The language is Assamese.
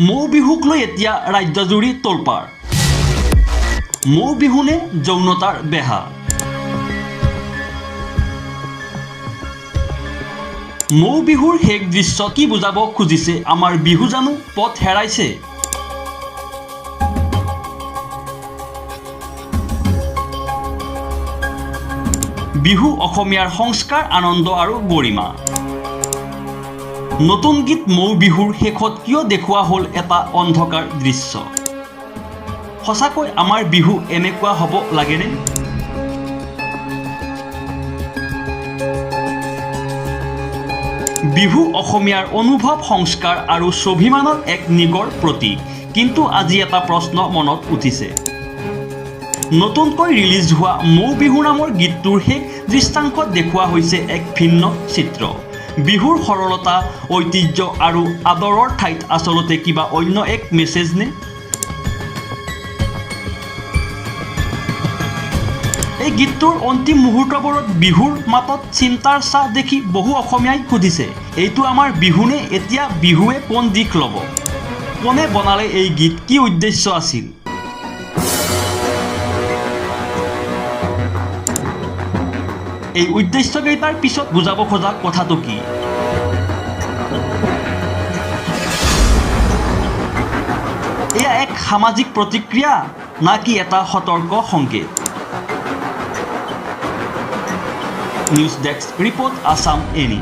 মৌ বিহুক লৈ এতিয়া ৰাজ্যজুৰি তোলপাৰ। মৌ বিহুনে যৌনতাৰ বেহা। মৌ বিহুৰ শেষ দৃশ্য কি বুজাব খুজিছে আমাৰ বিহু জানো পথ হেৰাইছে? বিহু অসমীয়াৰ সংস্কাৰ, আনন্দ আৰু গৰিমা। নতুন গীত মৌ বিহুৰ শেষত কিয় দেখুওৱা হ'ল এটা অন্ধকাৰ দৃশ্য? সঁচাকৈ আমাৰ বিহু এনেকুৱা হ'ব লাগেনে? বিহু অসমীয়াৰ অনুভৱ, সংস্কাৰ আৰু স্বাভিমানৰ এক নিগৰ প্ৰতীক। কিন্তু আজি এটা প্ৰশ্ন মনত উঠিছে। নতুনকৈ ৰিলিজ হোৱা মৌ বিহু নামৰ গীতটোৰ শেষ দৃশ্যাংশত দেখুওৱা হৈছে এক ভিন্ন চিত্ৰ। বিহুৰ সৰলতা, ঐতিহ্য আৰু আদৰৰ ঠাইত আচলতে কিবা অন্য এক মেছেজ নে? এই গীতটোৰ অন্তিম মুহূৰ্তবোৰত বিহুৰ মাতত চিন্তাৰ ছাঁ দেখি বহু অসমীয়াই সুধিছে, এইটো আমাৰ বিহুনে? এতিয়া বিহুৱে কোন দিশ ল'ব? কোনে বনালে এই গীত? কি উদ্দেশ্য আছিল? এই উদ্দেশ্যকেইটাৰ পিছত বুজাব খোজা কথাটো কি? এয়া এক সামাজিক প্ৰতিক্ৰিয়া নাকি এটা সতৰ্ক সংকেত? News desk report, Assam any.